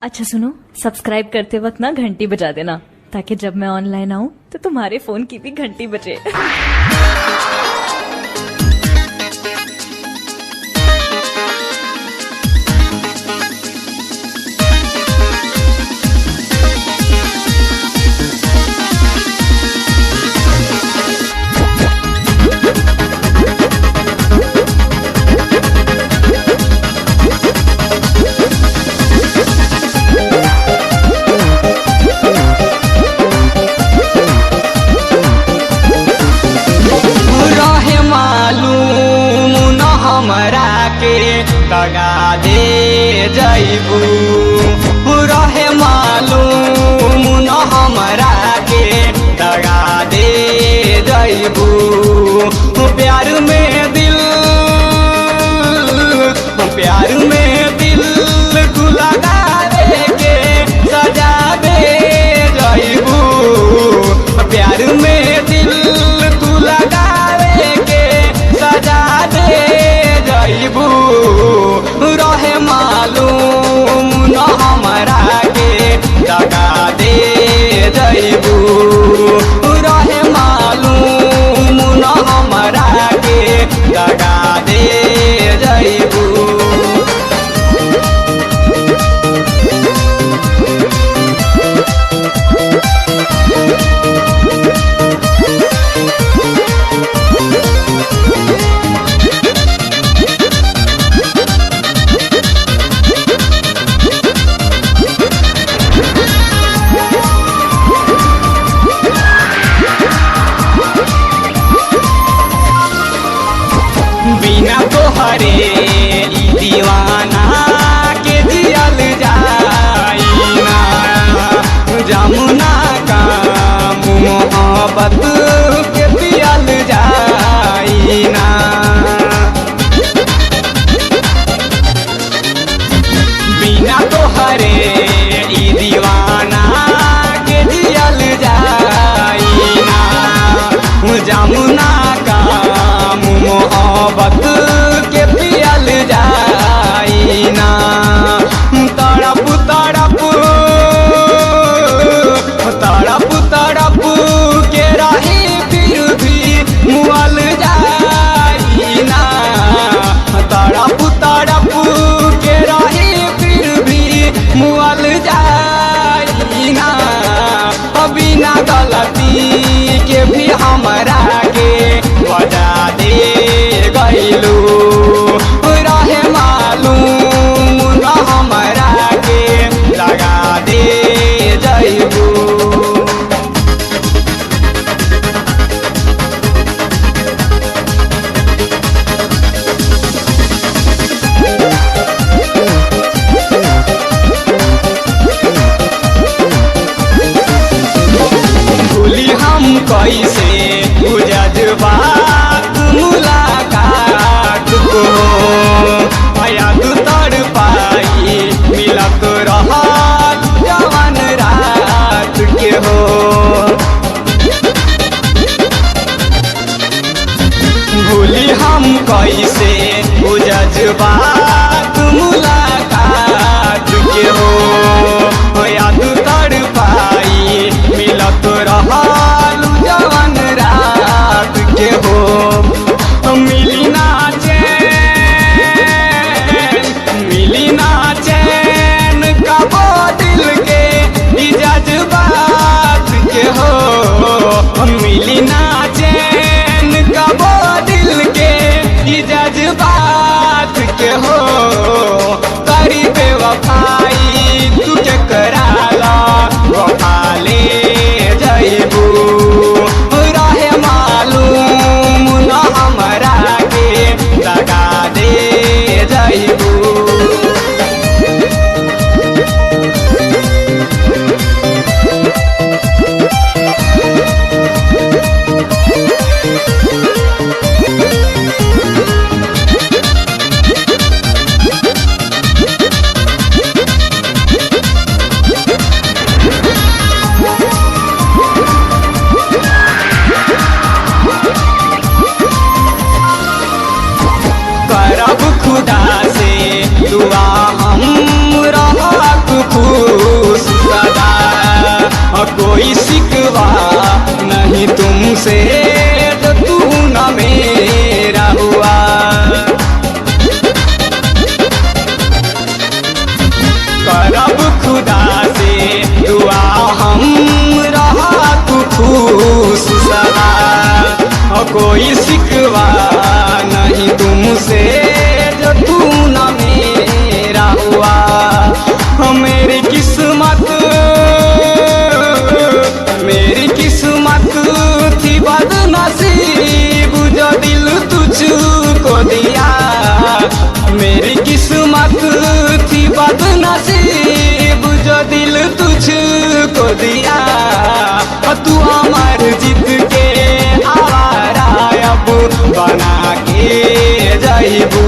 अच्छा सुनो, सब्सक्राइब करते वक्त ना घंटी बजा देना, ताकि जब मैं ऑनलाइन आऊं तो तुम्हारे फोन की भी घंटी बजे। हमरा के दगा दे जइबू रहे मालूम न हमरा के दगा दे जइबू प्यार में दिल तू लगा दे के सजा दे जइबू प्यार में दिल तू लगा दे के सजा दे जइबू रहे मालूम न हमरा के दगा दे जइबू रहे मालूम न हमरा के दगा दे जइबू। बिना तोहरे ई दीवाना के जियल जाइना जमुना का मोहब्बत के पियल जाइना बिना तोहरे ई दीवाना के जियल जाइना जमुना का मोहब्बत के पियल जाइना तड़प तड़प तड़प तड़प के रही फिर भी मुअल जाइना तड़प तड़प के रही फिर भी मुअल जाइना बिना गलती के भी हमरा के बजा दे गइलू रहे मालूम न हमरा के लगा दे जइबू। भूली हम कैसे जज्बात मुलाकात को याद तर पाई मिलत रहत जवन रात के हो भूली हम कैसे जज्बात मुलाकात के हो याद तर पाई मिलत रहल जवन रात के हो मिली ना चैन कब खुदा से दुआ हम रहा तू खुश सदा, कोई शिकवा नहीं तुमसे जो तू न मेरा हुआ। मेरी किस्मत थी बदनसीब जो दिल तुझको दिया। मेरी किस्मत थी बदनसीब जो दिल तुझको दिया। तू अमर जीत के आवारा अब बना के जइबू।